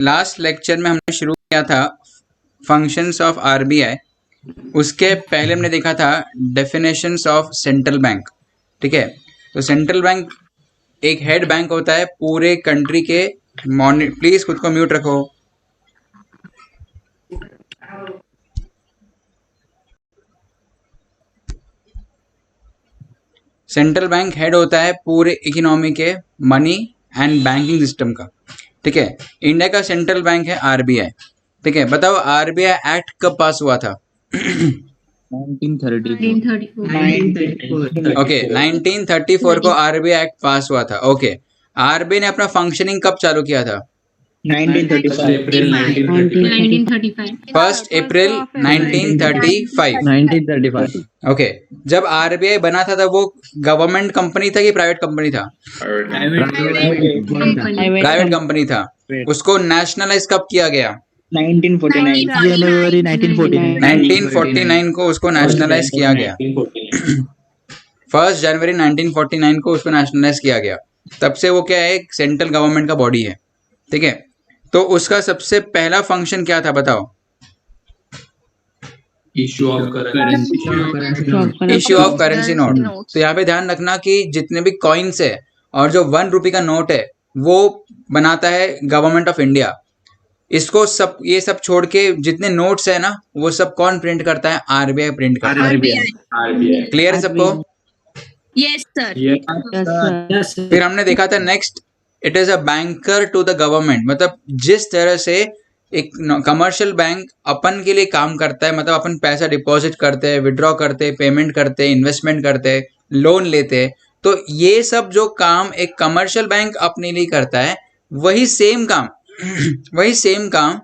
Last lecture में हमने शुरू किया था फंक्शंस ऑफ आरबीआई। उसके पहले हमने देखा था डेफिनेशंस ऑफ सेंट्रल बैंक। ठीक है, तो सेंट्रल बैंक एक हेड बैंक होता है पूरे कंट्री के। प्लीज खुद को म्यूट रखो। सेंट्रल बैंक हेड होता है पूरे इकोनॉमी के मनी एंड बैंकिंग सिस्टम का। ठीक है, इंडिया का सेंट्रल बैंक है आरबीआई। ठीक है, बताओ आरबीआई एक्ट कब पास हुआ था? 1934। ओके, 1934 को आरबीआई एक्ट पास हुआ था। ओके, आरबीआई ने अपना फंक्शनिंग कब चालू किया था? 1935। 1 अप्रैल 1935। 1935। ओके, जब आरबीआई बना था तब वो गवर्नमेंट कंपनी था कि प्राइवेट कंपनी था? प्राइवेट कंपनी था। उसको नेशनलाइज कब किया गया? 1949। जनवरी 1949। 1949 को उसको नेशनलाइज किया गया। 1 जनवरी 1949 को उसको नेशनलाइज किया गया। तब से वो क्या है, एक सेंट्रल गवर्नमेंट का बॉडी है। ठीक है, तो उसका सबसे पहला फंक्शन क्या था बताओ? Issue of currency note. तो यहाँ पे ध्यान रखना कि जितने भी कॉइन्स है और जो 1 रुपये का नोट है वो बनाता है गवर्नमेंट ऑफ इंडिया। इसको सब ये सब छोड़ के जितने नोट्स है ना वो सब कौन प्रिंट करता है? आरबीआई प्रिंट करता है। क्लियर है सबको? Yes sir. फिर हमने देखा था next, it is a banker to the government. मतलब जिस तरह से एक कमर्शियल बैंक अपन के लिए काम करता है, मतलब अपन पैसा डिपॉजिट करते हैं, विड्रॉ करते हैं, पेमेंट करते हैं, इन्वेस्टमेंट करते हैं, लोन लेते हैं, तो ये सब जो काम एक कमर्शियल बैंक अपने लिए करता है वही सेम काम वही सेम काम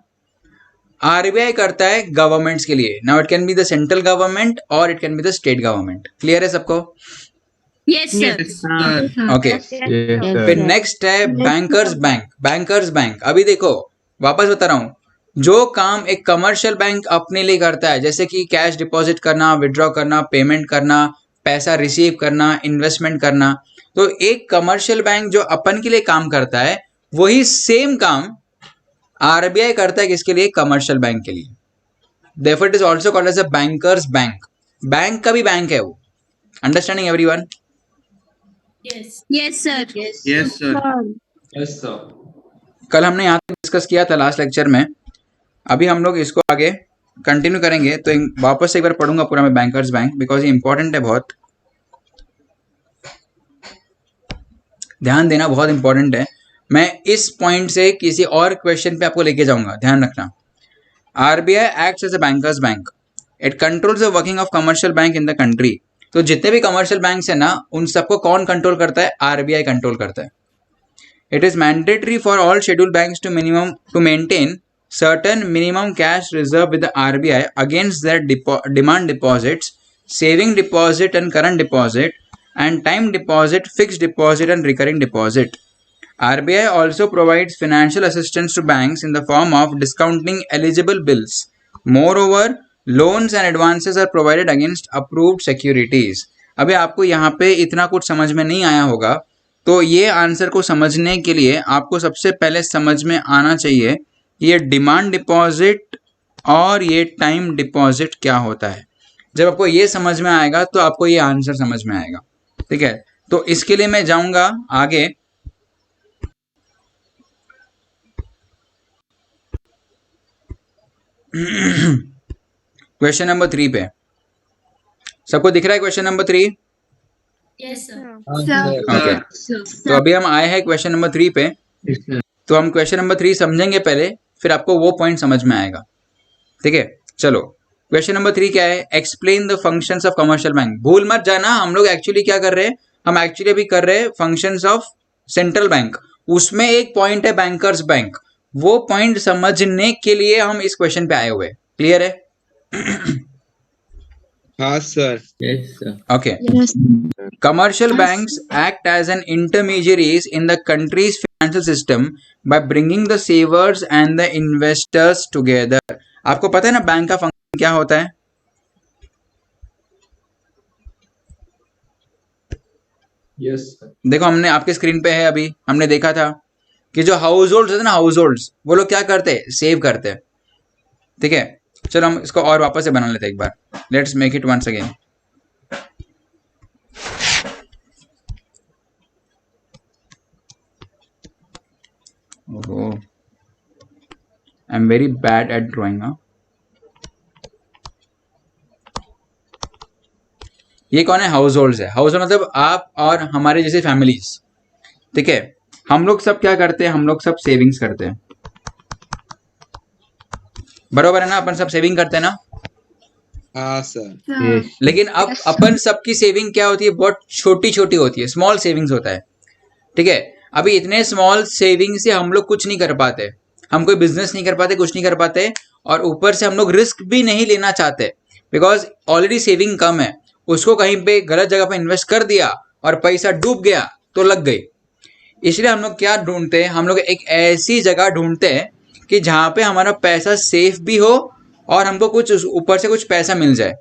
आरबीआई करता है गवर्नमेंट्स के लिए। Now it can be the central government और it can be the state government. Clear है सबको? Yes sir. ओके, फिर नेक्स्ट है बैंकर्स बैंक। बैंकर्स बैंक, अभी देखो वापस बता रहा हूँ, जो काम एक कमर्शियल बैंक अपने लिए करता है जैसे कि कैश डिपॉजिट करना, विड्रॉ करना, पेमेंट करना, पैसा रिसीव करना, इन्वेस्टमेंट करना, तो एक कमर्शियल बैंक जो अपन के लिए काम करता है वही सेम काम आरबीआई करता है किसके लिए? कमर्शियल बैंक के लिए। Therefore it is also called as a banker's bank. Bank का भी बैंक है वो। Understanding everyone? Yes sir. Yes sir. कल हमने यहाँ तक डिस्कस किया था लास्ट लेक्चर में। अभी हम लोग इसको आगे कंटिन्यू करेंगे। तो वापस से एक बार पढ़ूंगा पूरा मैं बैंकर्स बैंक, बिकॉज ये इंपॉर्टेंट है बहुत। ध्यान देना, बहुत इंपॉर्टेंट है। मैं इस पॉइंट से किसी और क्वेश्चन पे आपको लेके जाऊंगा, ध्यान रखना। RBI acts as a banker's bank. It controls the working of commercial bank in the country. तो जितने भी कमर्शियल बैंक्स है ना उन सबको कौन कंट्रोल करता है? आरबीआई कंट्रोल करता है। It is mandatory for all scheduled banks to maintain certain minimum cash reserve with the RBI against their demand deposits, saving deposit and current deposit, and time deposit, fixed deposit, and recurring deposit. RBI also provides financial assistance to banks in the form of discounting eligible bills. Moreover, loans and advances are provided against approved securities. अभी आपको यहाँ पे इतना कुछ समझ में नहीं आया होगा, तो ये आंसर को समझने के लिए आपको सबसे पहले समझ में आना चाहिए ये डिमांड डिपॉजिट और ये टाइम डिपॉजिट क्या होता है। जब आपको ये समझ में आएगा तो आपको ये आंसर समझ में आएगा। ठीक है, तो इसके लिए मैं जाऊंगा आगे। क्वेश्चन नंबर 3 पे सबको दिख रहा है? Question number 3? Yes sir. Okay, तो अभी हम आए हैं क्वेश्चन नंबर 3 पे। तो हम क्वेश्चन नंबर 3 समझेंगे पहले, फिर आपको वो पॉइंट समझ में आएगा। ठीक है, चलो क्वेश्चन नंबर 3 क्या है? Explain the functions of commercial bank. भूल मत जाना, हम लोग एक्चुअली क्या कर रहे हैं, हम एक्चुअली अभी कर रहे हैं फंक्शंस ऑफ सेंट्रल बैंक। उसमें एक पॉइंट है बैंकर्स बैंक। वो पॉइंट समझने के लिए हम इस क्वेश्चन पे आए हुए। क्लियर है? हाँ sir. Okay. Commercial banks act as an intermediaries in the country's financial system by bringing the savers and the investors together. आपको पता है ना बैंक का फंक्शन क्या होता है? Yes sir. देखो हमने आपके स्क्रीन पे है, अभी हमने देखा था कि जो हाउस होल्ड होते हैं ना, हाउस होल्ड्स, वो लोग क्या करते हैं, सेव करते हैं। ठीक है, चलो हम इसको और वापस से बना लेते हैं एक बार। Let's make it once again. ओहो, I am very bad at drawing. ये कौन है, हाउस होल्ड है। हाउस होल्ड मतलब आप और हमारे जैसे फैमिलीज। ठीक है, हम लोग सब क्या करते हैं, हम लोग सब सेविंग्स करते हैं, बरोबर है ना, अपन सब सेविंग करते हैं ना। हाँ सर। Yes. लेकिन अब अपन सबकी सेविंग क्या होती है, बहुत छोटी छोटी होती है, स्मॉल सेविंग्स होता है। ठीक है, अभी इतने स्मॉल सेविंग से हम लोग कुछ नहीं कर पाते, हम कोई बिजनेस नहीं कर पाते, कुछ नहीं कर पाते, और ऊपर से हम लोग रिस्क भी नहीं लेना चाहते, बिकॉज ऑलरेडी सेविंग कम है। उसको कहीं पे गलत जगह पे इन्वेस्ट कर दिया और पैसा डूब गया तो लग गई। इसलिए हम लोग क्या ढूंढते हैं, हम लोग एक ऐसी जगह ढूंढते हैं कि जहाँ पे हमारा पैसा सेफ भी हो और हमको कुछ ऊपर से कुछ पैसा मिल जाए,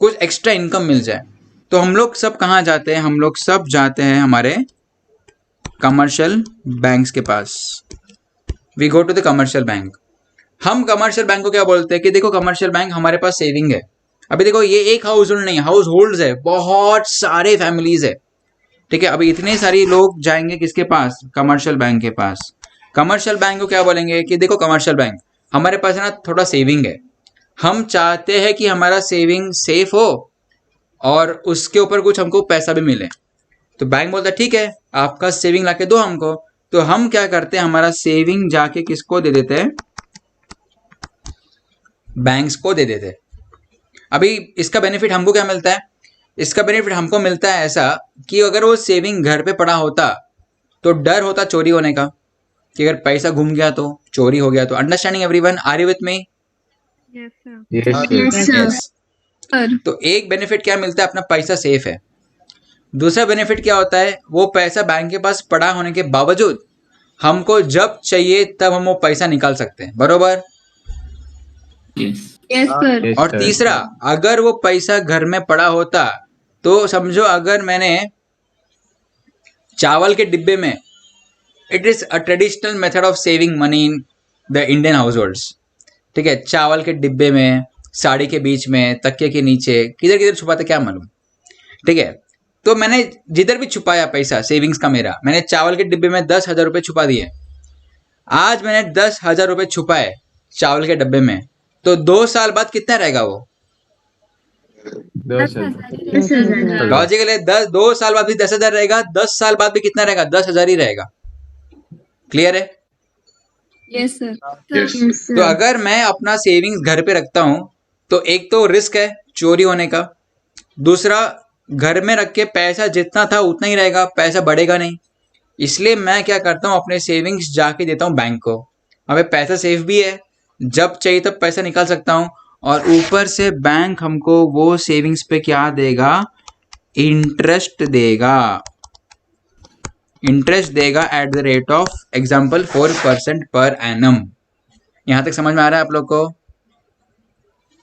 कुछ एक्स्ट्रा इनकम मिल जाए। तो हम लोग सब कहाँ जाते हैं, हम लोग सब जाते हैं हमारे कमर्शियल बैंक्स के पास। We go to the commercial bank. हम कमर्शियल बैंक को क्या बोलते हैं कि देखो कमर्शियल बैंक हमारे पास सेविंग है। अभी देखो ये एक हाउस होल्ड नहीं, हाउस होल्ड्स है, बहुत सारे फैमिलीज है। ठीक है, अभी इतने सारे लोग जाएंगे किसके पास, कमर्शियल बैंक के पास। कमर्शियल बैंक को क्या बोलेंगे कि देखो कमर्शियल बैंक, हमारे पास है ना थोड़ा सेविंग है, हम चाहते हैं कि हमारा सेविंग सेफ हो और उसके ऊपर कुछ हमको पैसा भी मिले। तो बैंक बोलता है ठीक है, आपका सेविंग लाके दो हमको। तो हम क्या करते हैं, हमारा सेविंग जाके किसको दे देते हैं, बैंक्स को दे देते हैं। अभी इसका बेनिफिट हमको क्या मिलता है, इसका बेनिफिट हमको मिलता है ऐसा कि अगर वो सेविंग घर पे पड़ा होता तो डर होता चोरी होने का, कि अगर पैसा घूम गया तो, चोरी हो गया तो। Understanding everyone, are you with me? Yes, sir. Yes, sir. Sir. तो एक बेनिफिट क्या मिलता है, अपना पैसा सेफ है। दूसरा बेनिफिट क्या होता है, वो पैसा बैंक के पास पड़ा होने के बावजूद हमको जब चाहिए तब हम वो पैसा निकाल सकते हैं, बरोबर। Yes, sir. Yes, और sir. तीसरा, अगर वो पैसा घर में पड़ा होता तो समझो अगर मैंने चावल के डिब्बे में, it is a traditional method of saving money in the Indian house holds. ठीक है, चावल के डिब्बे में, साड़ी के बीच में, तकिए के नीचे, किधर किधर छुपाते क्या मालूम। ठीक है, तो मैंने जिधर भी छुपाया पैसा सेविंग्स का मेरा, मैंने चावल के डिब्बे में 10,000 रुपये छुपा दिए। आज मैंने 10,000 रुपये छुपाए चावल के डब्बे में, तो 2 साल बाद कितना रहेगा वो, 10,000. लॉजिकल है। 2 साल बाद भी 10,000 रहेगा, 10 साल बाद भी कितना रहेगा, 10,000 ही रहेगा। क्लियर है? Yes, sir. Yes. तो अगर मैं अपना सेविंग्स घर पे रखता हूं तो एक तो रिस्क है चोरी होने का, दूसरा घर में रख के पैसा जितना था उतना ही रहेगा, पैसा बढ़ेगा नहीं। इसलिए मैं क्या करता हूँ, अपने सेविंग्स जाके देता हूँ बैंक को। अबे पैसा सेफ भी है, जब चाहिए तब पैसा निकाल सकता हूँ, और ऊपर से बैंक हमको वो सेविंग्स पे क्या देगा, इंटरेस्ट देगा। इंटरेस्ट देगा at the rate of example 4% per annum. यहां तक समझ में आ रहा है आप लोग को?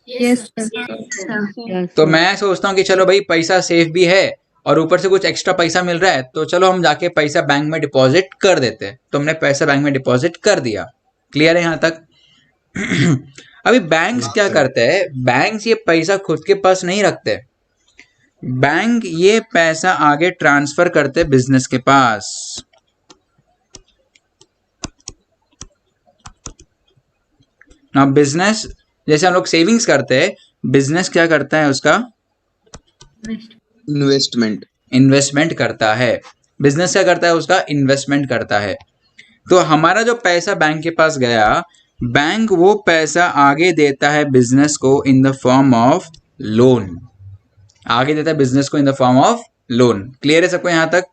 Yes, sir. तो मैं सोचता हूँ कि चलो भाई पैसा सेफ भी है और ऊपर से कुछ एक्स्ट्रा पैसा मिल रहा है, तो चलो हम जाके पैसा बैंक में डिपॉजिट कर देते हैं। तो हमने पैसा बैंक में डिपॉजिट कर दिया। क्लियर है यहाँ तक? अभी बैंक्स क्या करते हैं, बैंक्स ये पैसा खुद के पास नहीं रखते, बैंक ये पैसा आगे ट्रांसफर करते बिजनेस के पास। ना बिजनेस, जैसे हम लोग सेविंग्स करते हैं, बिजनेस क्या करता है, उसका इन्वेस्टमेंट। इन्वेस्टमेंट करता है। बिजनेस क्या करता है, उसका इन्वेस्टमेंट करता है। तो हमारा जो पैसा बैंक के पास गया, बैंक वो पैसा आगे देता है बिजनेस को इन द फॉर्म ऑफ लोन। आगे देता है बिजनेस को इन the form of loan. Clear है सबको यहाँ तक?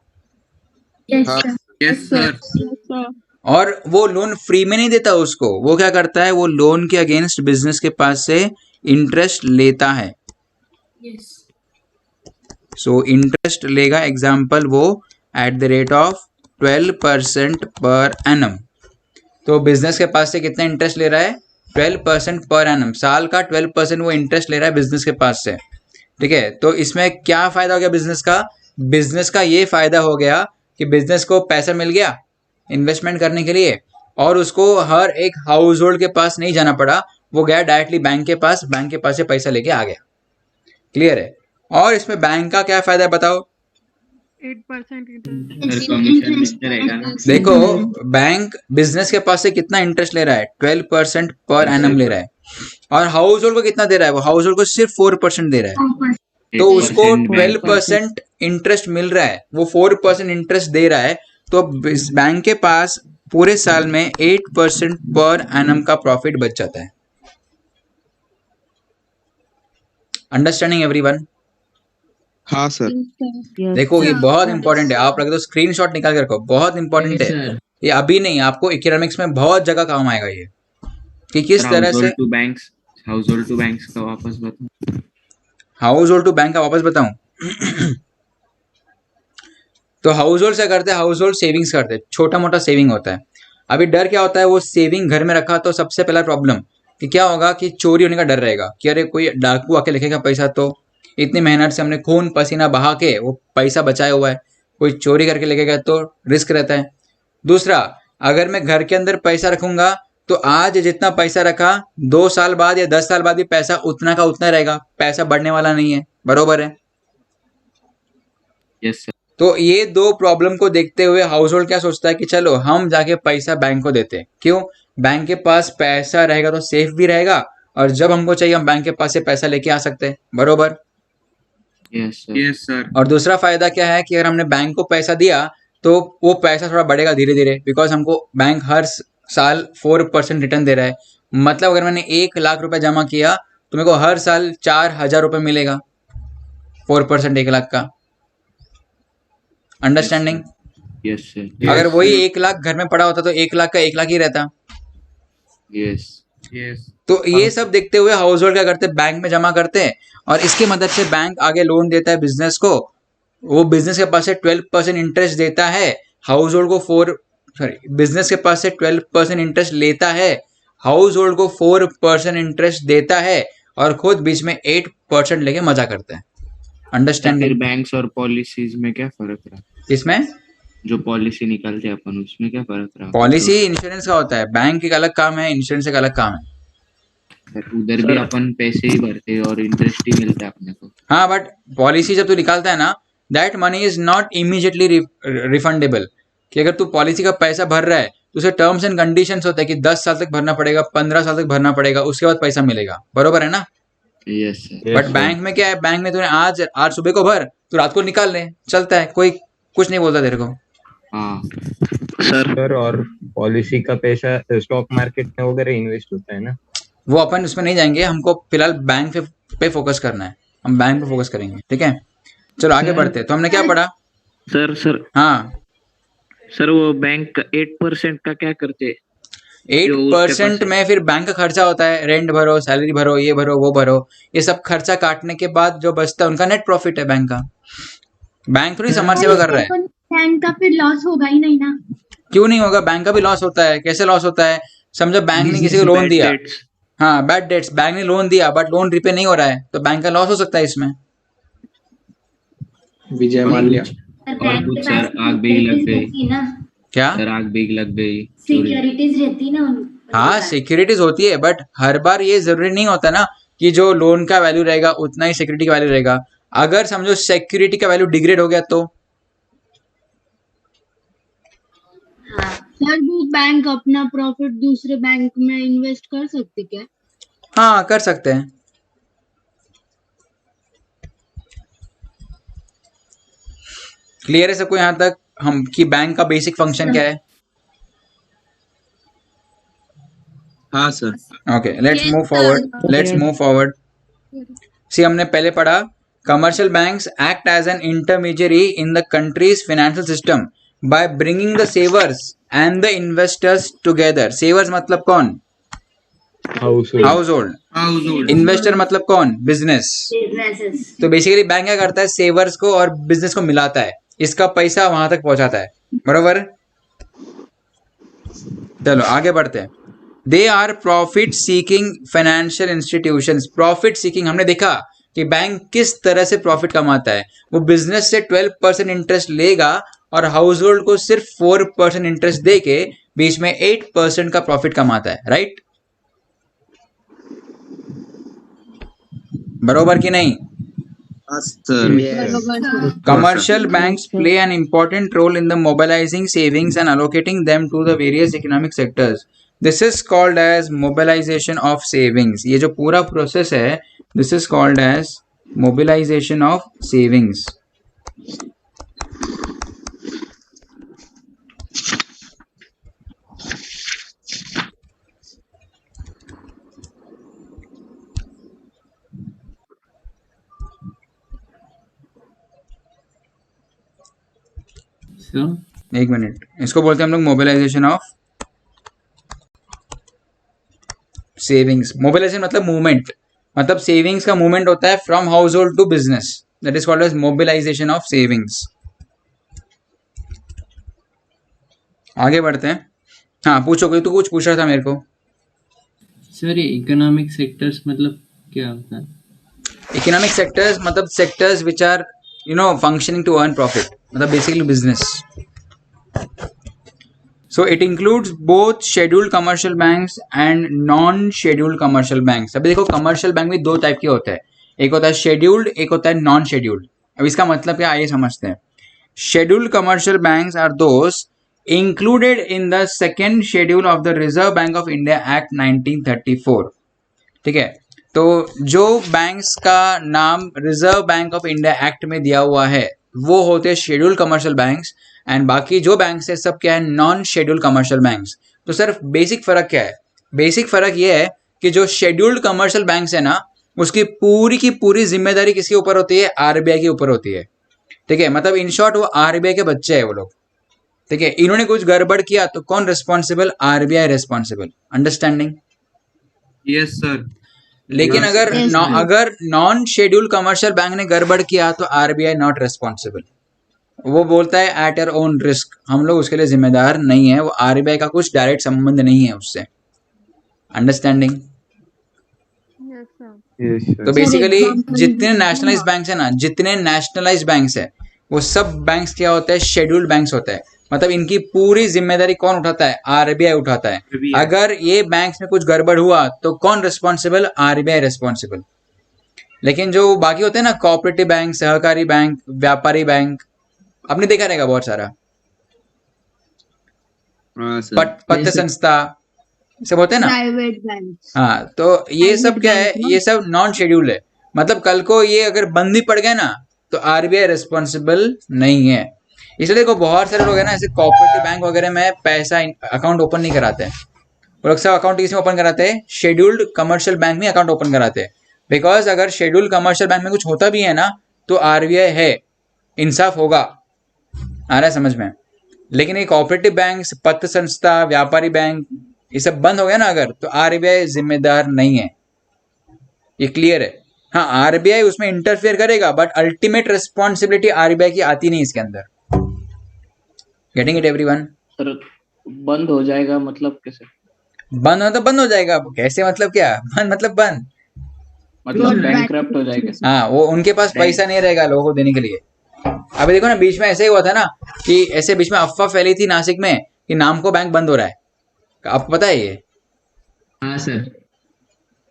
Yes, हाँ। sir. Yes, sir. और वो लोन फ्री में नहीं देता उसको, वो क्या करता है, वो लोन के अगेंस्ट बिजनेस के पास से इंटरेस्ट लेता है। Yes. सो इंटरेस्ट लेगा, एग्जाम्पल वो at the rate of 12% per annum. तो बिजनेस के पास से कितना इंटरेस्ट ले रहा है, 12% पर एनम। साल का 12% वो इंटरेस्ट ले रहा है बिजनेस के पास से। ठीक है, तो इसमें क्या फायदा हो गया बिजनेस का, बिजनेस का ये फायदा हो गया कि बिजनेस को पैसा मिल गया, इन्वेस्टमेंट करने के लिए, और उसको हर एक हाउस होल्ड के पास नहीं जाना पड़ा, वो गया डायरेक्टली बैंक के पास से पैसा लेके आ गया। क्लियर है? और इसमें बैंक का क्या फायदा है बताओ? 8% सर कमीशन मिलता रहेगा ना। देखो, बैंक बिजनेस के पास से कितना इंटरेस्ट ले रहा है? 12% पर एनम ले रहा है। और हाउस होल्ड को कितना दे रहा है? वो हाउस होल्ड को सिर्फ 4% दे रहा है। तो उसको 12% इंटरेस्ट मिल रहा है, वो 4% इंटरेस्ट दे रहा है। तो बैंक के पास पूरे साल में 8% पर एनम का प्रॉफिट बच जाता है। Understanding everyone? हाँ सर। देखो, ये बहुत इंपॉर्टेंट है, आप लगे तो स्क्रीनशॉट निकाल के रखो, बहुत इंपॉर्टेंट है सर ये। अभी नहीं, आपको इकोनॉमिक्स में बहुत जगह काम आएगा ये, कि किस तरह से हाउस होल्ड टू बैंक्स का वापस बताओ। हाउस होल्ड टू बैंक का वापस बताऊं? तो हाउस होल्ड से करते हैं, हाउस होल्ड सेविंग्स करते हैं, छोटा मोटा सेविंग होता है। अभी डर क्या होता है? वो सेविंग घर में रखा तो सबसे पहला प्रॉब्लम कि क्या होगा कि चोरी होने का डर रहेगा, कि अरे कोई डाकू आके लिखेगा पैसा, तो इतनी मेहनत से हमने खून पसीना बहा के वो पैसा बचाया हुआ है, कोई चोरी करके लेके तो रिस्क रहता है। दूसरा, अगर मैं घर के अंदर पैसा रखूंगा तो आज जितना पैसा रखा 2 साल बाद या 10 साल बाद भी पैसा उतना का उतना रहेगा, पैसा बढ़ने वाला नहीं है। बरोबर है? Yes sir. तो ये 2 प्रॉब्लम को देखते हुए हाउस होल्ड क्या सोचता है कि चलो हम जाके पैसा बैंक को देते हैं। क्यों? बैंक के पास पैसा रहेगा तो सेफ भी रहेगा, और जब हमको चाहिए हम बैंक के पास से पैसा लेके आ सकते हैं। बरोबर? Yes sir. और दूसरा फायदा क्या है कि अगर हमने बैंक को पैसा दिया तो वो पैसा थोड़ा बढ़ेगा धीरे धीरे, बिकॉज हमको बैंक हर साल 4% रिटर्न दे रहा है। मतलब अगर मैंने 1 लाख रुपए जमा किया तो मेरे को हर साल 4,000 रुपए मिलेगा, 4% 1 लाख का। अंडरस्टैंडिंग? Yes sir. अगर वही 1 लाख घर में पड़ा होता तो 1 लाख का 1 लाख ही रहता। Yes yes. तो ये सब देखते हुए हाउस होल्ड क्या करते हैं? बैंक में जमा करते हैं, और इसकी मदद से बैंक आगे लोन देता है बिजनेस को। वो बिजनेस के पास से 12% इंटरेस्ट देता है, हाउस होल्ड को बिजनेस के पास से 12% इंटरेस्ट लेता है, हाउस होल्ड को 4% इंटरेस्ट देता है, और खुद बीच में 8% लेके मजा करता है। फिर अंडरस्टैंडिंग? बैंक्स और पॉलिसीज में क्या फर्क रहा? इसमें जो पॉलिसी निकालते हैं अपन, उसमें क्या फर्क रहा? पॉलिसी इंश्योरेंस का होता है, बैंक एक अलग काम है, इंश्योरेंस एक अलग काम है। उधर भी अपन पैसे ही भरते हैं और इंटरेस्ट ही मिलता है अपने को। हाँ, बट पॉलिसी जब तू निकालता है ना, that money is not immediately refundable. कि अगर तू पॉलिसी का पैसा भर रहा है तो उसे टर्म्स एंड कंडीशंस होता है कि 10 साल तक भरना पड़ेगा, 15 साल तक भरना पड़ेगा, उसके बाद पैसा मिलेगा। बरोबर है ना? Yes sir. बट बैंक में क्या है? बैंक में तूने आज सुबह को भर, तू रात को निकाल ले, चलता है, कोई कुछ नहीं बोलता तेरे को। हाँ सर, और पॉलिसी का पैसा स्टॉक मार्केट में वगैरह इन्वेस्ट होता है ना? वो अपन उसमें नहीं जाएंगे, हमको फिलहाल बैंक पे फोकस करना है, हम बैंक पे फोकस करेंगे। ठीक है, चलो आगे बढ़ते हैं। तो हमने क्या पढ़ा? सर हाँ, सर वो बैंक 8% का क्या करते? 8% में फिर बैंक का खर्चा होता है, रेंट भरो, सैलरी भरो, ये भरो, वो भरो, ये सब खर्चा काटने के बाद जो बचता है उनका नेट प्रॉफिट है बैंक का। बैंक तो नहीं समाज सेवा कर रहा है। बैंक का फिर लॉस होगा ही नहीं ना? क्यों नहीं होगा? बैंक का भी लॉस होता है। कैसे लॉस होता है? समझो बैंक ने किसी को लोन दिया, हाँ बैड डेट्स, बैंक ने लोन दिया बट लोन रिपे नहीं हो रहा है, तो बैंक का लॉस हो सकता है इसमें। विजय माल्या। और कुछ सर आग भी लग गई ना, क्या? सर, आग भी लग गई। सिक्योरिटीज रहती ना हाँ, सिक्योरिटीज होती है, बट हर बार ये जरूरी नहीं होता ना कि जो लोन का वैल्यू रहेगा उतना ही सिक्योरिटी का वैल्यू रहेगा। अगर समझो सिक्योरिटी का वैल्यू डिग्रेड हो गया तो सर वो बैंक अपना प्रॉफिट दूसरे बैंक में इन्वेस्ट कर सकते क्या? हाँ, कर सकते हैं। क्लियर है सबको यहाँ तक हम कि बैंक का बेसिक फंक्शन क्या है? हाँ सर। Okay, let's move forward. See, हमने पहले पढ़ा commercial banks act as an intermediary in the country's financial system by bringing the savers and the investors together. Savers मतलब कौन? House hold. इन्वेस्टर मतलब कौन? बिजनेस। तो बेसिकली बैंक क्या करता है? सेवर्स को और बिजनेस को मिलाता है, इसका पैसा वहां तक पहुंचाता है। बरोबर? चलो आगे बढ़ते हैं। They are profit seeking financial institutions. Profit seeking हमने देखा कि बैंक किस तरह से प्रॉफिट कमाता है। वो बिजनेस से 12% इंटरेस्ट लेगा और हाउस होल्ड को सिर्फ 4% इंटरेस्ट दे के बीच में 8% का प्रॉफिट कमाता है, राइट? बरोबर कि नहीं? हाँ सर। बरोबर sir. Commercial banks play an important role in the mobilizing savings and allocating them to the various economic sectors. This is called as mobilization of savings. ये जो पूरा प्रोसेस है, this is called as mobilization of savings. एक मिनट, इसको बोलते हैं हम लोग मोबिलाइजेशन ऑफ सेविंग्स. मोबिलाइजेशन मतलब मूवमेंट, मतलब सेविंग्स का मूवमेंट होता है from household to business. That is called as mobilisation of savings. आगे बढ़ते हैं. हाँ पूछो, कोई तो कुछ पूछ रहा था मेरे को. सर ये इकोनॉमिक सेक्टर्स मतलब क्या होता है? इकोनॉमिक सेक्टर्स मतलब sectors which are functioning to earn profit, मतलब basically business. So it includes both scheduled commercial banks and non-scheduled commercial banks. अभी देखो कमर्शियल बैंक भी दो टाइप के होते हैं, एक होता है शेड्यूल्ड, एक होता है नॉन शेड्यूल्ड. अब इसका मतलब क्या आइए समझते हैं. Scheduled commercial banks are those included in the second schedule of the Reserve Bank of India Act 1934. ठीक है, तो जो बैंक्स का नाम reserve bank of India act में दिया हुआ है वो होते हैं शेड्यूल्ड कमर्शियल बैंक्स, एंड बाकी जो बैंक्स है सब क्या है, नॉन शेड्यूल्ड कमर्शियल बैंक्स. तो सर बेसिक फर्क क्या है? बेसिक फर्क ये है कि जो शेड्यूल्ड कमर्शियल बैंक्स है ना, उसकी पूरी की पूरी जिम्मेदारी किसके ऊपर होती है? आरबीआई के ऊपर होती है. ठीक है, मतलब इन शॉर्ट वो आरबीआई के बच्चे है वो लोग. ठीक है, इन्होंने कुछ गड़बड़ किया तो कौन responsible? RBI responsible. Understanding? Yes sir. लेकिन अगर Yes, अगर नॉन शेड्यूल्ड कमर्शियल बैंक ने गड़बड़ किया तो आरबीआई नॉट रिस्पॉन्सिबल. वो बोलता है एट योर ओन रिस्क, हम लोग उसके लिए जिम्मेदार नहीं है. वो आरबीआई का कुछ डायरेक्ट संबंध नहीं है उससे. Understanding? Yes, sir. Yes, sir. तो बेसिकली example जितने दीजिए नेशनलाइज ना. बैंक्स है ना, जितने नेशनलाइज बैंक्स है वो सब बैंक्स क्या होता है? शेड्यूल्ड बैंक्स होता है. मतलब इनकी पूरी जिम्मेदारी कौन उठाता है? आरबीआई उठाता है. RBI. अगर ये बैंक्स में कुछ गड़बड़ हुआ तो कौन रिस्पॉन्सिबल? RBI responsible. लेकिन जो बाकी होते हैं ना, कोऑपरेटिव बैंक, सहकारी बैंक, व्यापारी बैंक, आपने देखा रहेगा बहुत सारा, हाँ सर. पत्र जैसे- संस्था सब होते हैं ना. Private bank. हाँ, तो ये सब Private क्या है? bank ना? ये सब नॉन शेड्यूल्ड है. मतलब कल को ये अगर बंद भी पड़ गए ना तो आरबीआई रिस्पॉन्सिबल नहीं है. इसलिए देखो बहुत सारे लोग है ना, ऐसे कोऑपरेटिव बैंक वगैरह में पैसा अकाउंट ओपन नहीं कराते हैं. वो लोग सब अकाउंट किसमें ओपन कराते हैं? शेड्यूल्ड कमर्शियल बैंक में अकाउंट ओपन कराते हैं. बिकॉज अगर शेड्यूल्ड कमर्शियल बैंक में कुछ होता भी है ना तो आरबीआई है, इंसाफ होगा. आ रहा है समझ में? लेकिन ये कोऑपरेटिव बैंक, पत्र संस्था, व्यापारी बैंक, ये सब बंद हो गया ना अगर, तो आरबीआई जिम्मेदार नहीं है. ये क्लियर है? हाँ, आरबीआई उसमें इंटरफेयर करेगा बट अल्टीमेट रिस्पॉन्सिबिलिटी आरबीआई की आती नहीं इसके अंदर. Getting it everyone? सर बंद हो जाएगा मतलब कैसे? बंद हो तो बंद हो जाएगा. कैसे मतलब क्या? बंद मतलब बंद. मतलब Not बैंकक्रप्ट हो जाएगा सर. हाँ, वो उनके पास पैसा नहीं रहेगा लोगों को देने के लिए. अभी देखो ना, बीच में ऐसे ही हुआ था ना कि ऐसे बीच में अफवाह फैली थी नासिक में कि नामको बैंक बंद हो रहा है. आपको पता है ये? हाँ सर.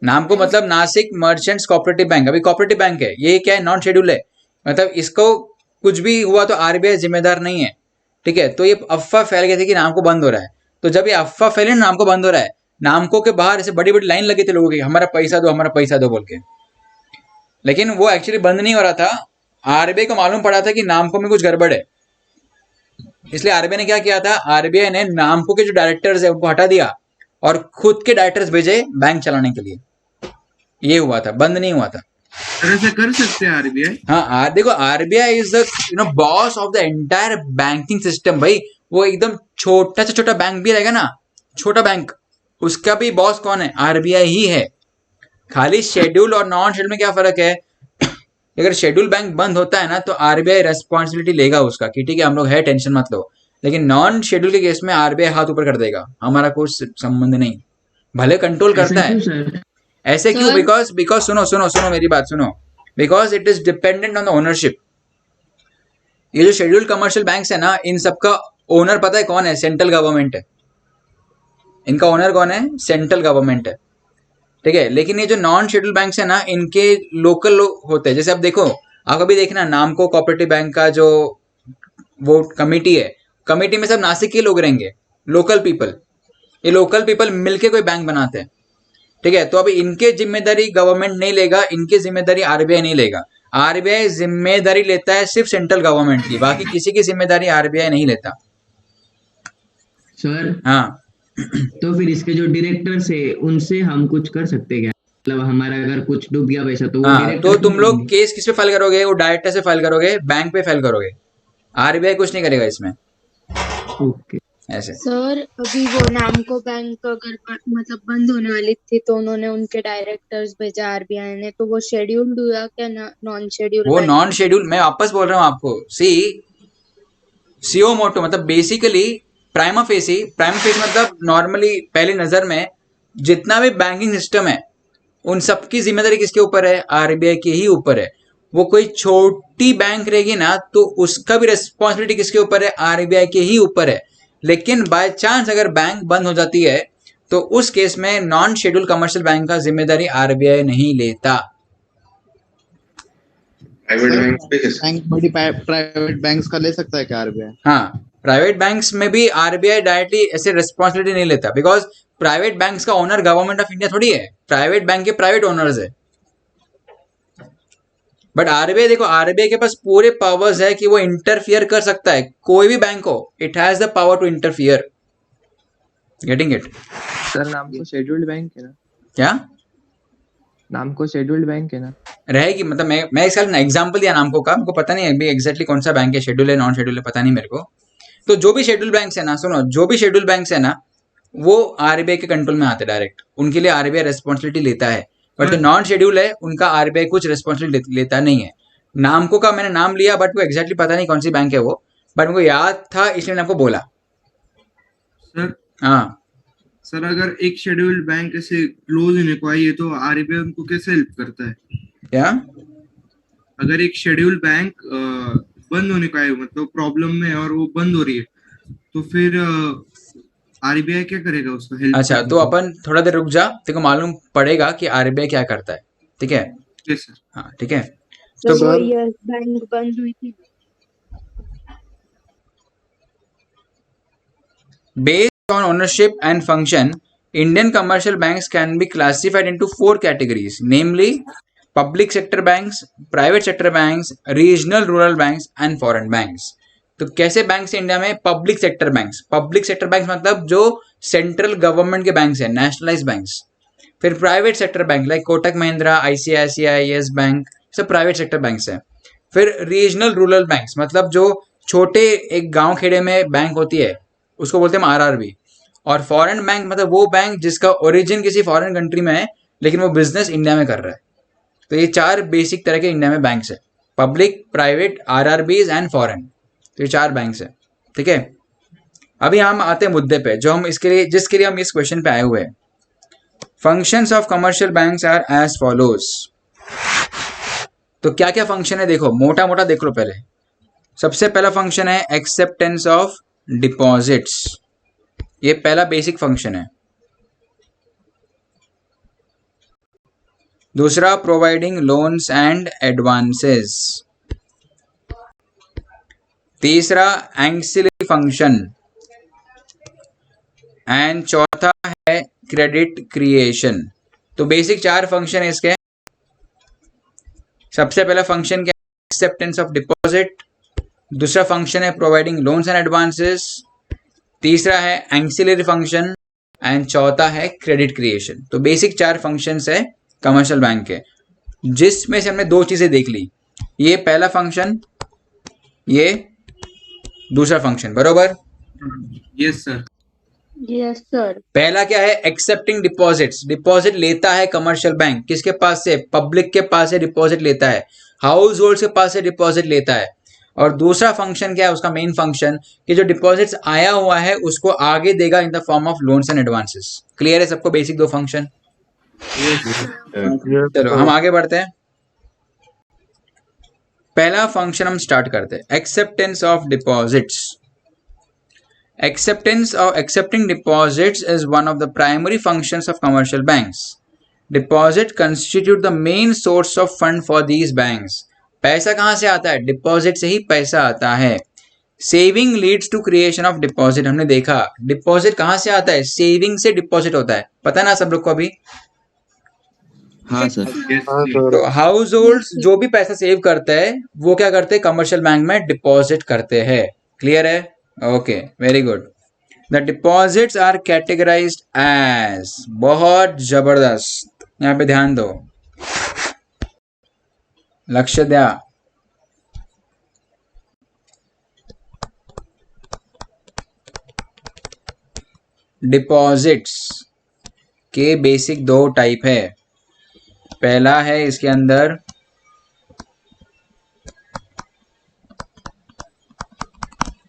नामको मतलब नासिक मर्चेंट्स कोऑपरेटिव बैंक. अभी कोऑपरेटिव बैंक है, ये क्या है? नॉन शेड्यूल है. मतलब इसको कुछ भी हुआ तो आरबीआई जिम्मेदार नहीं है. ठीक है, तो ये अफवाह फैल गई थी कि नामको बंद हो रहा है. तो जब ये अफवाह फैले ना नामको बंद हो रहा है, नामको के बाहर ऐसे बड़ी बड़ी लाइन लगी थी लोगों की, हमारा पैसा दो, हमारा पैसा दो बोल के. लेकिन वो एक्चुअली बंद नहीं हो रहा था. आरबीआई को मालूम पड़ा था कि नामको में कुछ गड़बड़ है, इसलिए आरबीआई ने क्या किया था? आरबीआई ने नामको के जो डायरेक्टर्स है उनको हटा दिया और खुद के डायरेक्टर्स भेजे बैंक चलाने के लिए. ये हुआ था, बंद नहीं हुआ था. सर ऐसा कर सकते हैं आरबीआई? हाँ, देखो RBI is the boss of the entire banking system. भाई वो एकदम छोटा से छोटा बैंक भी रहेगा ना, छोटा बैंक, उसका भी बॉस कौन है? आरबीआई ही है. खाली शेड्यूल और नॉन शेड्यूल में क्या फर्क है? अगर शेड्यूल बैंक बंद होता है ना तो आरबीआई रेस्पॉन्सिबिलिटी लेगा उसका कि ठीक है हम लोग है, टेंशन मत लो. लेकिन नॉन शेड्यूल के केस में आरबीआई हाथ ऊपर कर देगा, हमारा कुछ संबंध नहीं. भले कंट्रोल करता है. सर ऐसे क्यों? Sir? बिकॉज सुनो मेरी बात सुनो. Because it is dependent on the ownership. ये जो शेड्यूल्ड कमर्शियल बैंक्स है ना, इन सबका ओनर पता है कौन है? सेंट्रल गवर्नमेंट है। इनका ओनर कौन है? सेंट्रल गवर्नमेंट है, ठीक है। लेकिन ये जो नॉन शेड्यूल्ड बैंक्स है ना, इनके लोकल लोग होते हैं। जैसे अब देखो, आप अभी देखना नामको कोऑपरेटिव बैंक का जो वो कमेटी है, कमेटी में सब नासिक के लोग रहेंगे, लोकल पीपल। ये लोकल पीपल मिलके कोई बैंक बनाते हैं, ठीक है। तो अभी इनके जिम्मेदारी गवर्नमेंट नहीं लेगा, इनकी जिम्मेदारी आरबीआई नहीं लेगा। आरबीआई जिम्मेदारी लेता है सिर्फ सेंट्रल गवर्नमेंट की, बाकी किसी की जिम्मेदारी आरबीआई नहीं लेता। सर हाँ, तो फिर इसके जो डायरेक्टर्स है उनसे हम कुछ कर सकते हैं क्या? मतलब हमारा अगर कुछ डूब गया पैसा तो वो हाँ, डायरेक्टर तो क्यों तुम लोग करेंगे? केस किस पे फाइल करोगे? वो डायरेक्टर से फाइल करोगे, बैंक पे फाइल करोगे। आरबीआई कुछ नहीं करेगा इसमें, ओके ऐसे। सर अभी वो नामको बैंक अगर मतलब बंद होने वाली थी तो उन्होंने उनके डायरेक्टर्स भेजा आरबीआई ने, तो वो शेड्यूल्ड हुआ क्या नॉन शेड्यूल्ड? वो नॉन शेड्यूल, मैं वापस बोल रहा हूँ आपको, सीओ मोटो मतलब बेसिकली प्राइमा फेसी मतलब नॉर्मली पहली नजर में जितना भी बैंकिंग सिस्टम है उन सबकी जिम्मेदारी किसके ऊपर है? आरबीआई के ही ऊपर है। वो कोई छोटी बैंक रहेगी ना तो उसका भी रिस्पॉन्सिबिलिटी किसके ऊपर है? आरबीआई के ही ऊपर है। लेकिन बाय चांस अगर बैंक बंद हो जाती है तो उस केस में नॉन शेड्यूल कमर्शियल बैंक का जिम्मेदारी आरबीआई नहीं लेता। प्राइवेट बैंक पे कैसे? बैंक बड़ी प्राइवेट बैंक्स का ले सकता है क्या आरबीआई? हाँ, प्राइवेट बैंक्स में भी आरबीआई डायरेक्टली ऐसे रिस्पॉन्सिबिलिटी नहीं लेता, बिकॉज प्राइवेट बैंक्स का ओनर गवर्नमेंट ऑफ इंडिया थोड़ी है। प्राइवेट बैंक के प्राइवेट ओनर्स है। बट आरबीआई देखो, आरबीआई के पास पूरे पावर्स है कि वो इंटरफियर कर सकता है, कोई भी बैंक हो, it has the power to interfere. Getting it? Sir नामको शेड्यूल्ड बैंक है ना? क्या नामको शेड्यूल्ड बैंक है ना? रहेगी? मतलब मैं इसका एग्जांपल दिया नामको का, हमको पता नहीं है अभी एग्जैक्टली कौन सा बैंक है, शेड्यूल है नॉन शेड्यूल है पता नहीं मेरे को। तो जो भी शेड्यूल बैंक्स है ना, सुनो, जो भी शेड्यूल बैंक्स है ना वो आरबीआई के कंट्रोल में आते डायरेक्ट, उनके लिए आरबीआई रेस्पॉन्सिबिलिटी लेता है। बट जो नॉन शेड्यूल है उनका आरबीआई कुछ रेस्पॉन्सिबिलिटी लेता नहीं है। नामको का मैंने नाम लिया बट वो एग्जैक्टली पता नहीं कौन सी बैंक है वो, बट मेरे को याद था इसलिए मैंने आपको बोला। सर हाँ, सर अगर एक शेड्यूल्ड बैंक ऐसे क्लोज होने को आई है तो आरबीआई उनको कैसे हेल्प करता है? क्या? अगर एक शेड्यूल्ड बैंक बंद होने को आई, मतलब प्रॉब्लम में और वो बंद हो रही है, तो फिर आरबीआई क्या करेगा उसका हेल्प? अच्छा, तो अपन थोड़ा देर रुक जा, तेरे को मालूम पड़ेगा कि आरबीआई क्या करता है, ठीक है? सर हाँ, ठीक है। तो तो वो यस बैंक बंद हुई थी। Based on ownership and function, Indian commercial banks can be classified into 4 categories, namely public sector banks, private sector banks, regional rural banks and foreign banks. तो कैसे बैंक्स है इंडिया में? Public sector banks. Public sector banks मतलब जो central government के banks हैं, nationalise banks. फिर private sector bank like Kotak Mahindra, ICICI, yes bank, सब प्राइवेट सेक्टर बैंक्स हैं। फिर रीजनल रूरल बैंक्स मतलब जो छोटे एक गांव खेड़े में बैंक होती है उसको बोलते हैं आरआरबी। और फॉरेन बैंक मतलब वो बैंक जिसका ओरिजिन किसी फॉरेन कंट्री में है लेकिन वो बिजनेस इंडिया में कर रहा है। तो ये 4 बेसिक तरह के इंडिया में बैंक्स है, public, private, RRBs and foreign. तो ये 4 बैंक्स है, ठीक है। अभी हम आते हैं मुद्दे पे जो हम जिसके लिए हम इस क्वेश्चन पे आए हुए हैं। Functions of commercial banks are as follows. तो क्या क्या फंक्शन है देखो, मोटा मोटा देख लो पहले। सबसे पहला फंक्शन है एक्सेप्टेंस ऑफ डिपॉजिट्स, ये पहला बेसिक फंक्शन है। दूसरा प्रोवाइडिंग लोन्स एंड एडवांसेस। तीसरा एंसिलरी फंक्शन। एंड चौथा है क्रेडिट क्रिएशन। तो बेसिक 4 फंक्शन है इसके। सबसे पहला फंक्शन क्या है? Acceptance of deposit. दूसरा फंक्शन है प्रोवाइडिंग लोन्स एंड एडवांसेस। तीसरा है एंसिलरी फंक्शन एंड चौथा है क्रेडिट क्रिएशन। तो बेसिक 4 फंक्शंस है कमर्शियल बैंक के, जिसमें से हमने 2 चीजें देख ली, ये पहला फंक्शन, ये दूसरा फंक्शन, बरोबर? Yes sir. Yes sir. पहला क्या है? Accepting deposits. डिपॉजिट लेता है कमर्शियल बैंक, किसके पास से? पब्लिक के पास से डिपॉजिट लेता है, हाउस होल्ड के पास से डिपॉजिट लेता है। और दूसरा फंक्शन क्या है उसका? मेन फंक्शन कि जो डिपॉजिट्स आया हुआ है उसको आगे देगा इन the form of loans and advances. Clear है सबको बेसिक 2 फंक्शन? चलो हम आगे बढ़ते हैं। पहला फंक्शन हम स्टार्ट करते हैं, acceptance of deposits. Accepting deposits is one of the primary functions of commercial banks. Deposit constitute the main source of fund for these banks. पैसा कहाँ से आता है? डिपॉजिट से ही पैसा आता है. Saving leads to creation of deposit. हमने देखा डिपॉजिट कहाँ से आता है? सेविंग से डिपॉजिट होता है. पता ना सब लोग को अभी? हाँ सर. तो हाउस होल्ड्स जो भी पैसा सेव करते हैं वो क्या करते हैं? कमर्शियल बैंक में डिपॉजिट करते हैं. क्लियर है? Okay, very good. The deposits are categorised as. बहुत जबरदस्त, यहाँ पे ध्यान दो, लक्ष्य द्या. डिपॉजिट्स के बेसिक दो टाइप है. पहला है इसके अंदर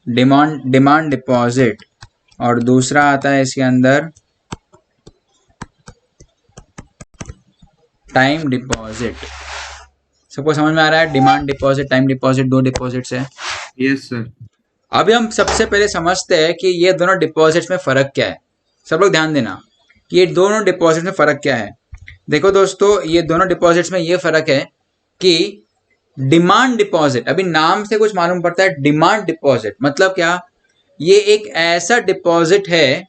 डिमांड डिपॉजिट और दूसरा आता है इसके अंदर टाइम डिपॉजिट. सबको समझ में आ रहा है? डिमांड डिपॉजिट, टाइम डिपॉजिट, दो डिपॉजिट्स है. Yes sir. अभी हम सबसे पहले समझते हैं कि ये दोनों डिपॉजिट्स में फ़र्क क्या है. सब लोग ध्यान देना कि ये दोनों डिपॉजिट में फ़र्क क्या है. देखो दोस्तों, ये दोनों डिपॉजिट्स में ये फ़र्क है कि डिमांड डिपॉजिट, अभी नाम से कुछ मालूम पड़ता है. डिमांड डिपॉजिट मतलब क्या? ये एक ऐसा डिपॉजिट है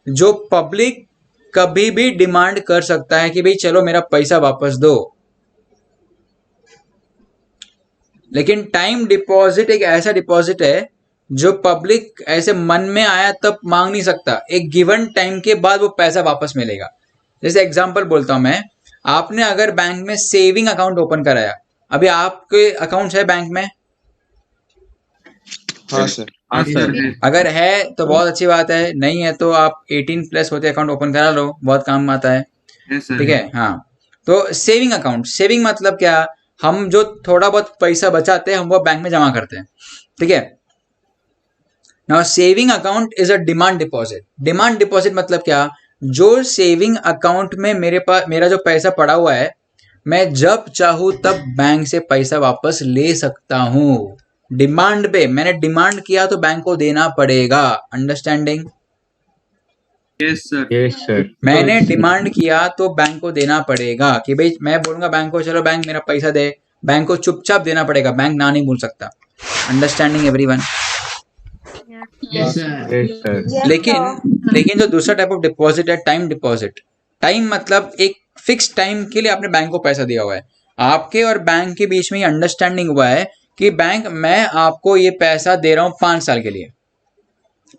जो पब्लिक कभी भी डिमांड कर सकता है कि भाई चलो मेरा पैसा वापस दो. लेकिन टाइम डिपॉजिट एक ऐसा डिपॉजिट है जो पब्लिक ऐसे मन में आया तब मांग नहीं सकता. एक गिवन टाइम के बाद वो पैसा वापस मिलेगा. जैसे एग्जांपल बोलता हूं मैं, आपने अगर बैंक में सेविंग अकाउंट ओपन कराया, अभी आपके अकाउंट है बैंक में? हाँ सर. हाँ सर. अगर है तो बहुत अच्छी बात है, नहीं है तो आप 18+ होते अकाउंट ओपन करा लो, बहुत काम आता है. है सर. ठीक है. हाँ, तो सेविंग अकाउंट, सेविंग मतलब क्या? हम जो थोड़ा बहुत पैसा बचाते हैं हम वो बैंक में जमा करते हैं. ठीक है. Now saving account is a demand deposit. Demand deposit मतलब क्या? जो सेविंग अकाउंट में मेरा जो पैसा पड़ा हुआ है, मैं जब चाहूँ तब बैंक से पैसा वापस ले सकता हूँ. डिमांड पे, मैंने डिमांड किया तो बैंक को देना पड़ेगा. Understanding? Yes sir. Yes sir. मैंने डिमांड किया तो बैंक को देना पड़ेगा कि भाई मैं बोलूंगा बैंक को चलो बैंक मेरा पैसा दे, बैंक को चुपचाप देना पड़ेगा, बैंक ना नहीं बोल सकता. Understanding everyone? Yes sir. Yes sir. लेकिन जो दूसरा टाइप ऑफ डिपॉजिट है टाइम डिपॉजिट. टाइम मतलब एक फिक्स टाइम के लिए आपने बैंक को पैसा दिया हुआ है. आपके और बैंक के बीच में ये अंडरस्टैंडिंग हुआ है कि बैंक मैं आपको ये पैसा दे रहा हूँ 5 साल के लिए,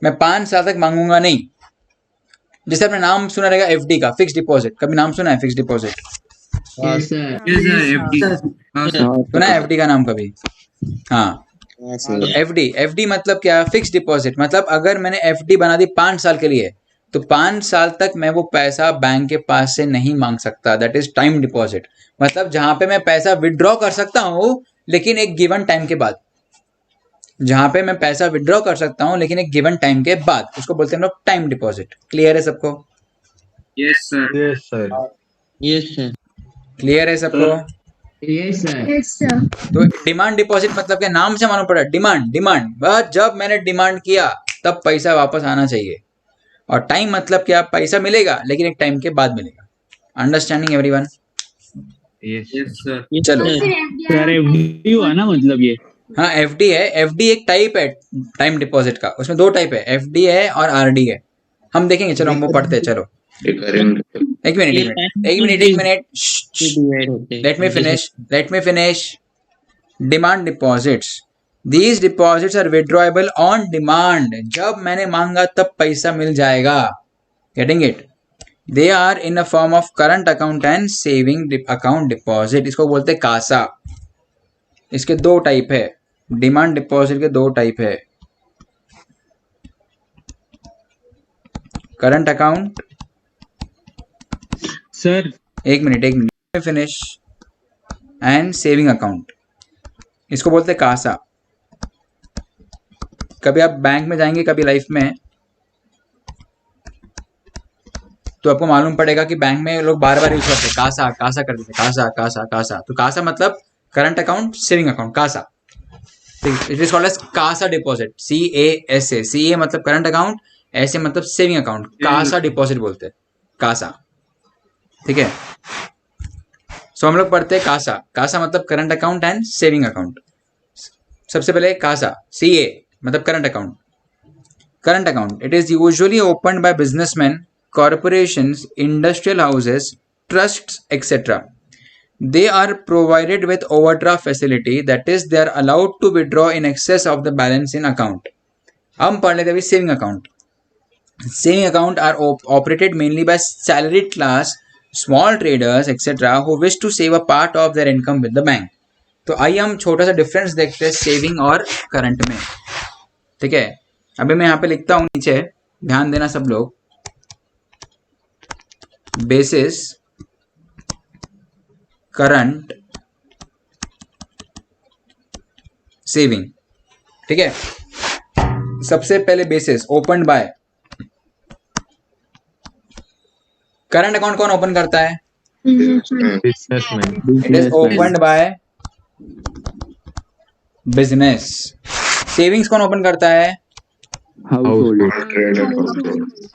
मैं 5 साल तक मांगूंगा नहीं. जैसे आपने नाम सुना रहेगा एफडी का, फिक्स डिपॉजिट. कभी नाम सुना है fix deposit? Yes sir. Yes sir. FD. हाँ सर. सुना है एफडी का नाम कभी? हाँ. तो एफडी मतलब क्या? Fix deposit. मतलब अगर मैंने एफडी बना दी 5 साल के लिए तो 5 साल तक मैं वो पैसा बैंक के पास से नहीं मांग सकता. That is time deposit. मतलब जहां पे मैं पैसा विड्रॉ कर सकता हूँ लेकिन एक गिवन टाइम के बाद. जहां पे मैं पैसा विड्रॉ कर सकता हूँ लेकिन एक गिवन टाइम के बाद, उसको बोलते हैं हम लोग टाइम डिपॉजिट. क्लियर है सबको? Yes sir. Yes sir. Yes sir. Clear है सबको? Yes sir. Yes sir. तो डिमांड डिपॉजिट मतलब क्या? नाम से मालूम पड़ा, डिमांड बस जब मैंने डिमांड किया तब पैसा वापस आना चाहिए. और टाइम मतलब क्या? पैसा मिलेगा लेकिन एक टाइम के बाद मिलेगा. Understanding everyone? Yes yes sir. चलो. सर एफडी हुआ ना मतलब ये? हाँ, एफडी है. एफडी एक टाइप है टाइम डिपॉजिट का. उसमें दो टाइप है, एफडी है और आरडी है. हम देखेंगे, चलो हम वो पढ़ते हैं. चलो एक मिनट. Let me finish. Demand deposits, these deposits are withdrawable on demand. जब मैंने मांगा तब पैसा मिल जाएगा. Getting it? They are in a form of current account and saving account deposit. इसको बोलते हैं कासा. इसके दो टाइप है. डिमांड डिपॉजिट के दो टाइप है, करंट अकाउंट. सर एक minute finish. And saving account. इसको बोलते हैं कासा. कभी आप बैंक में जाएंगे कभी लाइफ में तो आपको मालूम पड़ेगा कि बैंक में लोग बार बार यूज करते हैं कासा. कासा करते थे, कासा कासा कासा. तो कासा मतलब current account, saving account, CASA. It is called as CASA deposit. CASA. CA मतलब करंट अकाउंट, ऐसे मतलब सेविंग अकाउंट. कासा डिपॉजिट बोलते हैं, कासा. ठीक है. सो हम लोग पढ़ते हैं कासा. कासा मतलब current account and saving account. सबसे पहले कासा, CA मतलब current account. Current account. It is usually opened by businessmen, corporations, industrial houses, trusts, etc. They are provided with overdraft facility, that is, they are allowed to withdraw in excess of the balance in account. हम पढ़ लेते हैं saving account. Saving account are operated mainly by salaried class, small traders, etc. who wish to save a part of their income with the bank. तो आइए हम छोटा सा difference देखते हैं सेविंग और करंट में. ठीक है. अभी मैं यहाँ पे लिखता हूं नीचे, ध्यान देना सब लोग. Basis current saving. ठीक है. सबसे पहले basis open by. Current account कौन ओपन करता है? Businessman. It is open by business. Savings कौन ओपन करता है?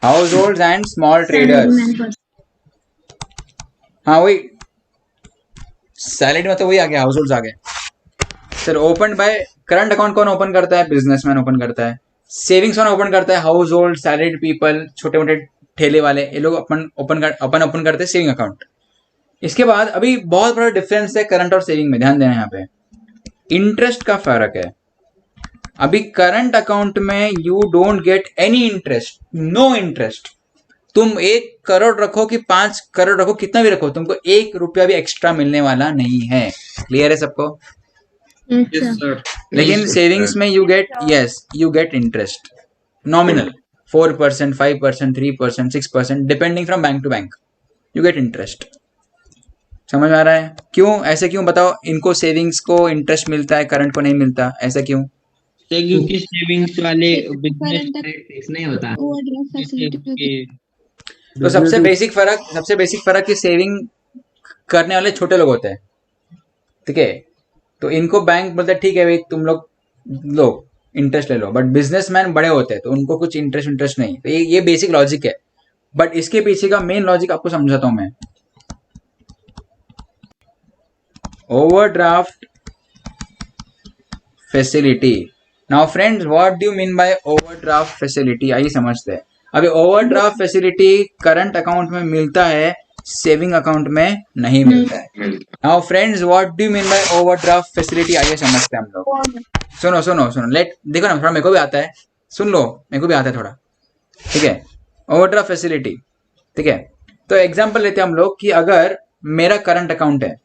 House hold and small traders. हाँ वही सैलरी में तो वही आ गया, हाउस होल्ड आ गए. Sir open by current account कौन ओपन करता है? बिजनेसमैन ओपन करता है. सेविंग्स कौन ओपन करता है? हाउस होल्ड, सैलरीड पीपल, छोटे मोटे ठेले वाले, ये लोग अपन ओपन करते हैं सेविंग अकाउंट. इसके बाद अभी बहुत बड़ा डिफरेंस है करंट और सेविंग में. ध्यान देना, यहाँ पे इंटरेस्ट का फर्क है. अभी करंट अकाउंट में you don't get any interest, no interest. तुम 1 करोड़ रखो कि 5 करोड़ रखो, कितना भी रखो, तुमको 1 रुपया भी एक्स्ट्रा मिलने वाला नहीं है. क्लियर है सबको? Yes, sir. लेकिन सेविंग्स में you get interest nominal 4%, 5%, 3%, 6% depending from bank to bank. You get interest. समझ में आ रहा है? क्यों ऐसे, क्यों बताओ? इनको सेविंग्स को इंटरेस्ट मिलता है, करंट को नहीं मिलता, ऐसा क्यों? क्योंकि सेविंग्स वाले बिजनेस फिक्स नहीं होता. Overdraft facility. तो सबसे बेसिक फर्क कि सेविंग करने वाले छोटे लोग होते हैं. ठीक है. तो इनको बैंक बोलते हैं ठीक है भाई तुम लोग लो इंटरेस्ट ले लो. बट बिजनेसमैन बड़े होते हैं तो उनको कुछ इंटरेस्ट नहीं. तो ये बेसिक लॉजिक है. बट इसके पीछे का मेन लॉजिक आपको समझाता हूं मैं. Overdraft facility. Now friends, what do you mean by overdraft facility? आइए समझते हैं. अभी ओवरड्राफ्ट फैसिलिटी करंट अकाउंट में मिलता है, सेविंग अकाउंट में नहीं मिलता है. Now friends, what do you mean by overdraft facility? आइए समझते हैं हम लोग. सुनो लेट देखो ना, थोड़ा मेरे को भी आता है, सुन लो, मेरे को भी आता है थोड़ा. ठीक है. Overdraft facility. ठीक है. तो एग्जांपल लेते हैं हम लोग कि अगर मेरा करंट अकाउंट है,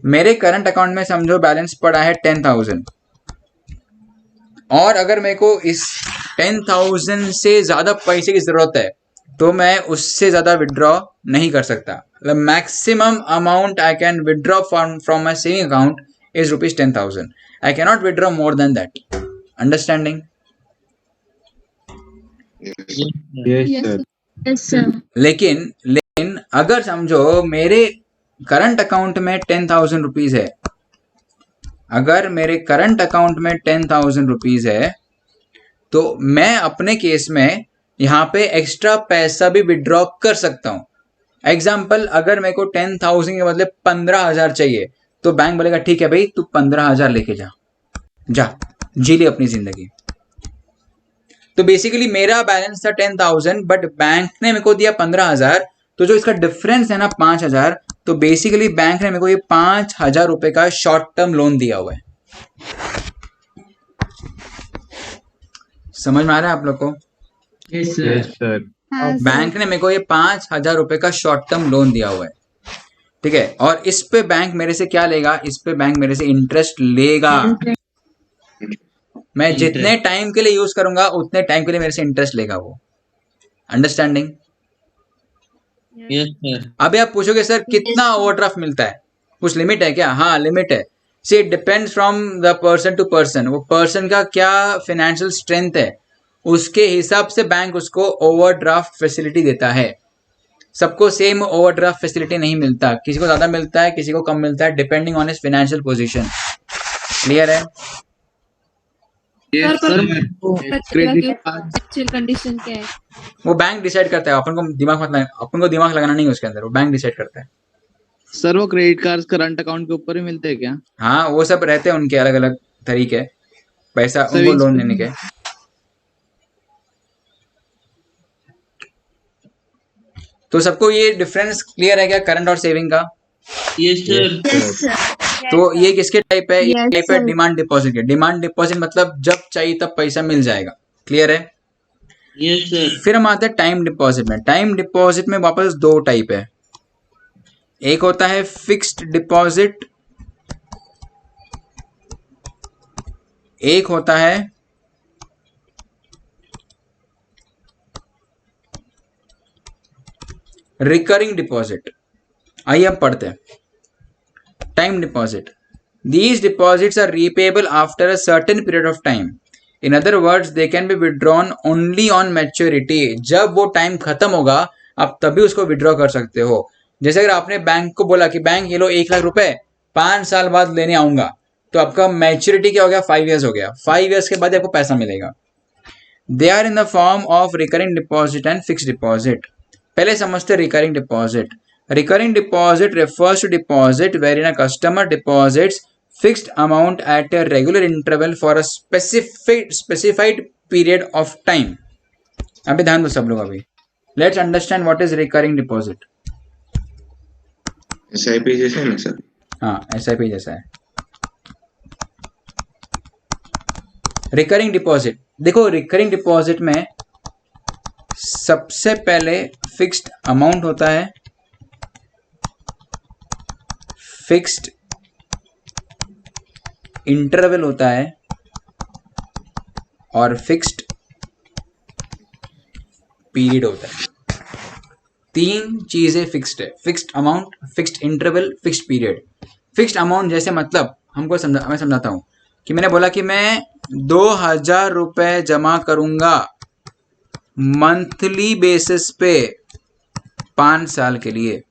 मेरे करंट अकाउंट में समझो बैलेंस पड़ा है 10,000, और अगर मेरे को इस 10,000 से ज्यादा पैसे की जरूरत है तो मैं उससे ज्यादा विड्रॉ नहीं कर सकता. The maximum amount I can withdraw from my saving account is ₹10,000. I cannot withdraw more than that. Understanding? Yes, sir. लेकिन अगर समझो मेरे करंट अकाउंट में 10,000 रुपीज है, अगर मेरे करंट अकाउंट में 10,000 रुपीज है तो मैं अपने केस में यहाँ पे एक्स्ट्रा पैसा भी विड्रॉ कर सकता हूँ. एग्जाम्पल, अगर मेरे को 10,000 के बदले 15,000 चाहिए तो बैंक बोलेगा ठीक है भाई तू 15,000 लेके जा जी ले अपनी जिंदगी. तो बेसिकली मेरा बैलेंस था 10,000 बट बैंक ने मेरे को दिया 15,000. तो जो इसका डिफरेंस है ना 5,000, तो बेसिकली बैंक ने मेरे को ये 5,000 रुपए का शॉर्ट टर्म लोन दिया हुआ है. समझ में आ रहा है आप लोग को? Yes Yes, sir. sir. Bank ने मेरे को ये 5,000 रुपए का शॉर्ट टर्म लोन दिया हुआ है. ठीक है. और इस पे बैंक मेरे से क्या लेगा? इस पे बैंक मेरे से इंटरेस्ट लेगा. मैं जितने टाइम के लिए यूज करूंगा उतने टाइम के लिए मेरे से इंटरेस्ट लेगा वो. अंडरस्टैंडिंग? Yes sir. अभी आप पूछोगे सर कितना ओवरड्राफ्ट मिलता है, कुछ लिमिट है क्या? हाँ लिमिट है. See it depends from the person to person. वो पर्सन का क्या फाइनेंशियल स्ट्रेंथ है उसके हिसाब से बैंक उसको ओवरड्राफ्ट फैसिलिटी देता है. सबको सेम ओवरड्राफ्ट फैसिलिटी नहीं मिलता, किसी को ज्यादा मिलता है, किसी को कम मिलता है, depending on his financial position. Clear है? ये सर क्रेडिट एक्चुअल कंडीशन क्या है? वो बैंक डिसाइड करता है, अपन को दिमाग लगाना नहीं है उसके अंदर, वो बैंक डिसाइड करता है। सर वो क्रेडिट कार्ड करंट अकाउंट के ऊपर ही मिलते हैं क्या? हाँ, वो सब रहते हैं उनके अलग अलग तरीके, पैसा उनको Savings लोन देने के। तो सबको ये डिफरेंस क्लियर है क्या, करंट और सेविंग का? Yes sir. तो ये किसके टाइप है? ये Yes, टाइप है sir. डिमांड डिपॉजिट के। डिमांड डिपॉजिट मतलब जब चाहिए तब पैसा मिल जाएगा। क्लियर है? Yes sir. फिर हम आते हैं टाइम डिपॉजिट में। टाइम डिपॉजिट में वापस दो टाइप है, एक होता है फिक्स्ड डिपॉजिट, एक होता है रिकरिंग डिपॉजिट। आइए अब पढ़ते हैं। Time deposit, these deposits are repayable after a certain period of time. In other words, they can be withdrawn only on maturity. जब वो टाइम खत्म होगा आप तभी उसको विड्रॉ कर सकते हो। जैसे अगर आपने बैंक को बोला कि बैंक ये लो 1 लाख रुपए 5 साल बाद लेने आऊंगा, तो आपका मैच्योरिटी क्या हो गया? 5 ईयर्स हो गया। 5 ईयर्स के बाद आपको पैसा मिलेगा। They are in the form of recurring deposit and fixed deposit. पहले समझते recurring deposit. Recurring deposit refers to deposit wherein a customer deposits fixed amount at a regular interval for a specified period of time. अभी ध्यान दो सब लोग। अभी let's understand what is recurring deposit. SIP जैसा है ना सर? हाँ, SIP जैसा है। रिकरिंग डिपॉजिट, देखो रिकरिंग डिपॉजिट में सबसे पहले फिक्स्ड अमाउंट होता है, फिक्स्ड इंटरवल होता है और फिक्स्ड पीरियड होता है। 3 चीजें फिक्स्ड है, fixed amount, fixed interval, fixed period. Fixed amount जैसे मतलब मैं समझाता हूं कि मैंने बोला कि मैं 2000 रुपए जमा करूंगा मंथली बेसिस पे 5 साल के लिए।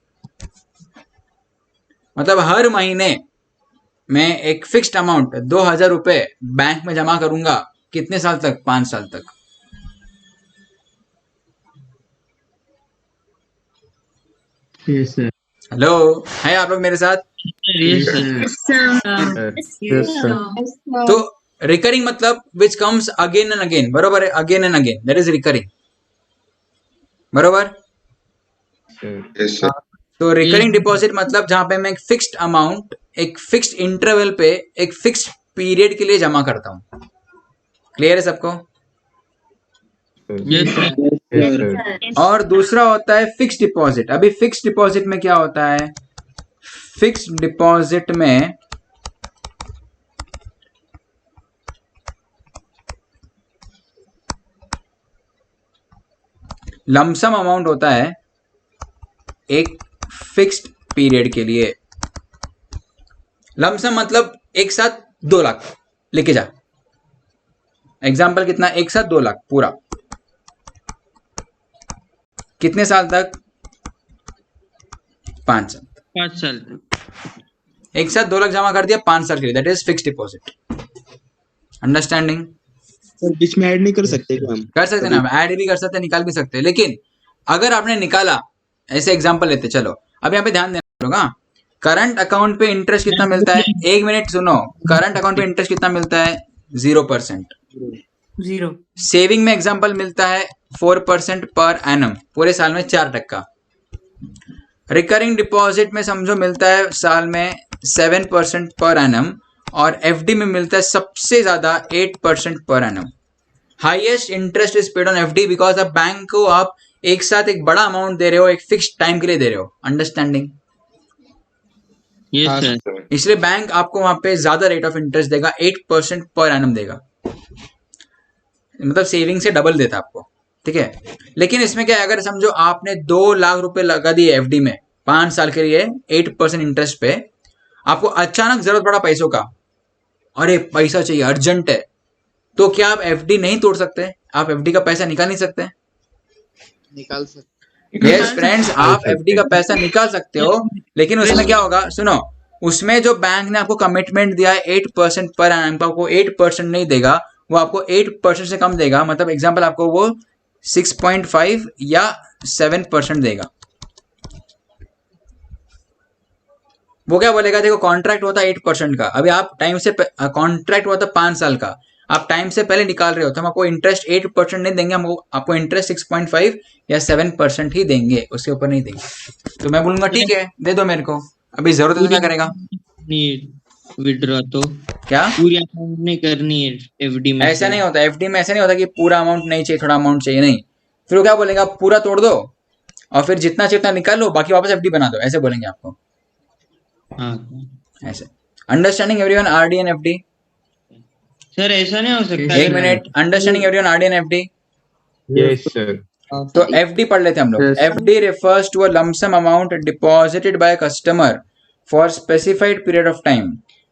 मतलब हर महीने मैं एक फिक्स्ड अमाउंट 2000 रुपए बैंक में जमा करूंगा। कितने साल तक? 5 साल तक। Yes sir. हेलो, है आप लोग मेरे साथ? Yes sir. तो रिकरिंग मतलब which comes again and again, बरोबर है? Again and again, that is recurring, बरोबर? Yes, sir. तो रिकरिंग डिपॉजिट मतलब जहां पे मैं एक फिक्स्ड अमाउंट एक फिक्स्ड इंटरवल पे एक फिक्स्ड पीरियड के लिए जमा करता हूं। क्लियर है सबको? Yes sir. और दूसरा होता है फिक्स्ड डिपॉजिट। अभी फिक्स्ड डिपॉजिट में क्या होता है? फिक्स्ड डिपॉजिट में लमसम अमाउंट होता है एक फिक्स्ड पीरियड के लिए। लमसम मतलब एक साथ 2 लाख लेके जा। एग्जाम्पल कितना? एक साथ 2 लाख पूरा। कितने साल तक? 5 साल। 5 साल तक। एक साथ 2 लाख जमा कर दिया 5 साल के लिए, that is fixed deposit. Understanding? बीच में ऐड नहीं कर सकते क्या हम? कर सकते ना, ऐड भी कर सकते, निकाल भी सकते। लेकिन अगर आपने निकाला, ऐसे एग्जांपल लेते, चलो अब यहाँ पे ध्यान देना होगा। करंट अकाउंट पे इंटरेस्ट कितना मिलता है? 1 मिनट सुनो। करंट अकाउंट पे इंटरेस्ट कितना मिलता है? 0%। 0। सेविंग में एग्जांपल मिलता है 4% पर एनम, पूरे साल में 4%। रिकरिंग डिपॉजिट में समझो मिलता है साल में 7% पर एनम, और एफडी में मिलता है सबसे ज्यादा 8% per annum. Highest interest is paid on FD because अब बैंक को आप एक साथ एक बड़ा अमाउंट दे रहे हो, एक फिक्स्ड टाइम के लिए दे रहे हो। अंडरस्टैंडिंग? Yes sir. इसलिए बैंक आपको वहां पे ज्यादा रेट ऑफ इंटरेस्ट देगा, 8% पर एनम देगा, मतलब सेविंग से डबल देता आपको। ठीक है? लेकिन इसमें क्या है, अगर समझो आपने 2 लाख रुपए लगा दिए एफडी में 5 साल के लिए 8% इंटरेस्ट पे, आपको अचानक जरूरत पड़ा पैसों का, अरे पैसा चाहिए, अर्जेंट है, तो क्या आप एफडी नहीं तोड़ सकते? आप एफडी का पैसा निकाल नहीं सकते? निकाल सकते। यस फ्रेंड्स, आप एफडी का पैसा निकाल सकते हो, लेकिन उसमें क्या होगा, सुनो, उसमें जो बैंक ने आपको कमिटमेंट दिया है 8% पर एनम का, आपको 8% नहीं देगा, वो आपको 8% से कम देगा। मतलब एग्जांपल आपको वो 6.5 या 7% देगा। वो क्या बोलेगा, देखो कॉन्ट्रैक्ट होता है 8% का, अभी आप टाइम से कॉन्ट्रैक्ट हुआ था 5 साल का, आप टाइम से पहले निकाल रहे हो तो हम आपको इंटरेस्ट 8% नहीं देंगे, हम आपको इंटरेस्ट 6.5 या 7% ही देंगे, उसके ऊपर नहीं देंगे। तो मैं बोलूंगा ठीक है दे दो मेरे को, अभी जरूरत है तो क्या करेगा, विड्रॉ तो क्या पूरी अमाउंट नहीं करनी है एफडी में? ऐसा नहीं होता, एफडी में ऐसा नहीं होता कि पूरा अमाउंट नहीं चाहिए थोड़ा अमाउंट चाहिए, नहीं, फिर वो क्या बोलेगा, पूरा तोड़ दो और फिर जितना जितना निकाल लो बाकी वापस एफडी बना दो, ऐसे बोलेंगे आपको। हाँ ऐसे understanding everyone RD and FD. Sir ऐसा नहीं हो सकता? एक minute, understanding everyone RD and FD. Yes sir. तो एफडी पढ़ लेते हैं हम लोग। Yes. FD refers to a lump sum amount deposited by a customer for specified period of time.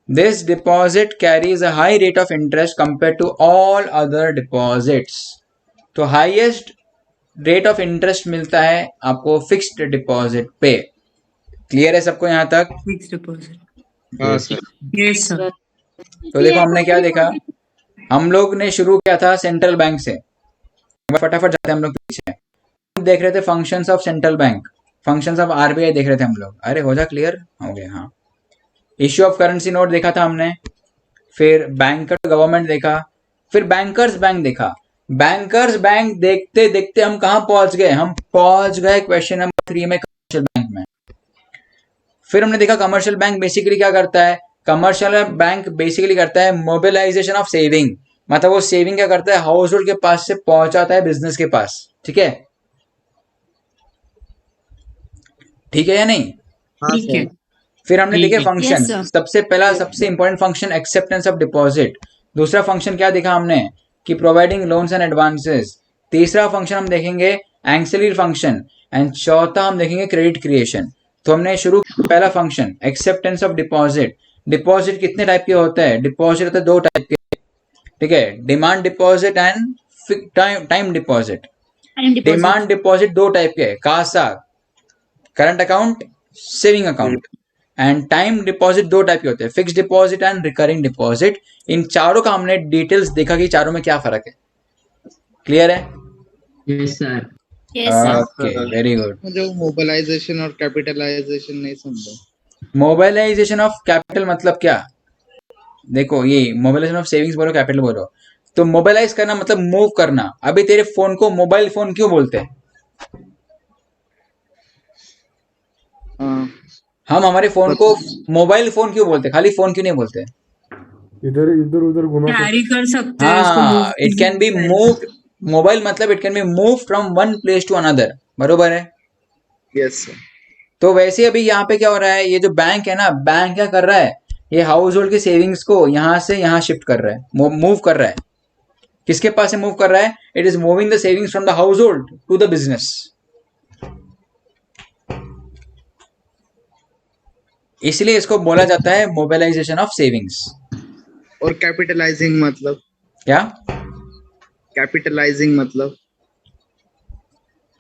This deposit carries a high rate of interest compared to all other deposits. तो highest rate of interest मिलता है आपको fixed deposit पे। Clear है सबको यहाँ तक? Fixed deposit. Yes sir. Yes sir. तो देखो हमने क्या देखा, हम लोग ने शुरू किया था सेंट्रल बैंक से, फटाफट जाते हैं हम लोग पीछे। हम देख रहे थे functions of central bank, functions of RBI देख रहे थे हम लोग। अरे हो जा क्लियर, हो गया। हाँ, इश्यू ऑफ करेंसी नोट देखा था हमने, फिर बैंकर गवर्नमेंट देखा, फिर बैंकर्स बैंक देखा। बैंकर्स बैंक देखते देखते हम कहाँ पहुंच गए, हम पहुंच गए क्वेश्चन नंबर 3 में, कमर्शियल बैंक में। फिर हमने देखा कमर्शियल बैंक बेसिकली क्या करता है, कमर्शियल बैंक बेसिकली करता है मोबिलाइजेशन ऑफ सेविंग, मतलब वो सेविंग क्या करता है, हाउस होल्ड के पास से पहुंचाता है बिजनेस के पास। ठीक है, ठीक है या नहीं? ठीक है। फिर हमने देखे Yes, फंक्शन, sir. सबसे पहला सबसे important function acceptance of deposit. दूसरा फंक्शन क्या देखा हमने कि प्रोवाइडिंग लोन्स एंड एडवांसेस। तीसरा फंक्शन हम देखेंगे एंसिलरी फंक्शन, एंड चौथा हम देखेंगे क्रेडिट क्रिएशन। तो हमने शुरू पहला function acceptance of deposit. Deposit कितने टाइप के होता है? डिपॉजिट होता है 2 टाइप के, ठीक है, demand deposit and time deposit. Demand deposit 2 type के, CASA current account, saving account, and time deposit 2 type के होते हैं, fixed deposit and recurring deposit. इन चारों का हमने डिटेल्स देखा कि चारों में क्या फर्क है। क्लियर है? Yes sir. Okay, very good. जो मोबिलाइजेशन और कैपिटलाइजेशन नहीं समझा। मोबाइलाइजेशन ऑफ कैपिटल मतलब क्या? देखो ये मोबाइलाइजेशन ऑफ सेविंग्स बोलो, कैपिटल बोलो, तो मोबाइलाइज करना मतलब मूव करना। अभी तेरे फोन को मोबाइल फोन क्यों बोलते हैं? हम हमारे फोन को मोबाइल फोन क्यों बोलते हैं, खाली फोन क्यों नहीं बोलते? इधर इधर उधर घुमा कैरी कर सकते हैं हाँ, it can be move, mobile मतलब it can be move from one place to another, बरोबर है? Yes sir. तो वैसे अभी यहाँ पे क्या हो रहा है, ये जो बैंक है ना, बैंक क्या कर रहा है, ये हाउस होल्ड के सेविंग्स को यहाँ से यहाँ शिफ्ट कर रहा है, मूव कर रहा है। किसके पास से मूव कर रहा है? It is moving the savings from the household to the business. इसलिए इसको बोला जाता है मोबिलाइजेशन ऑफ सेविंग्स। और कैपिटलाइजिंग मतलब क्या? कैपिटलाइजिंग मतलब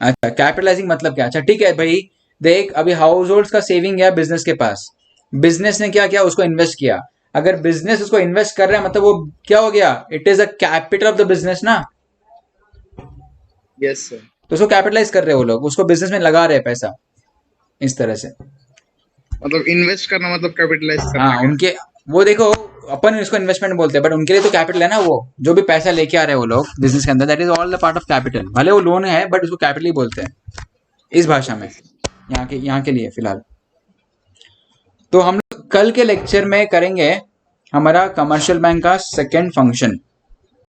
अच्छा, कैपिटलाइजिंग मतलब क्या? अच्छा ठीक है भाई, देख अभी हाउस होल्ड का सेविंग है बिजनेस के पास, बिजनेस ने क्या किया, उसको इन्वेस्ट किया। अगर बिजनेस उसको इन्वेस्ट कर रहा है मतलब वो क्या हो गया, it is a capital of the business ना। Yes sir. तो उसको कैपिटलाइज कर रहे हैं वो लोग, उसको बिजनेस में लगा रहे हैं पैसा, इस तरह से। मतलब इन्वेस्ट करना मतलब कैपिटलाइज करना। हाँ, उनके वो देखो अपन इसको इन्वेस्टमेंट बोलते हैं, बट उनके लिए तो कैपिटल है ना, वो जो भी पैसा लेके आ रहे हैं वो लोग बिजनेस के अंदर, that is all the part of capital. भले वो लोन है बट उसको कैपिटल ही बोलते हैं इस भाषा में, यहाँ के लिए फिलहाल। तो हम लोग कल के लेक्चर में करेंगे हमारा कमर्शियल बैंक का सेकेंड फंक्शन।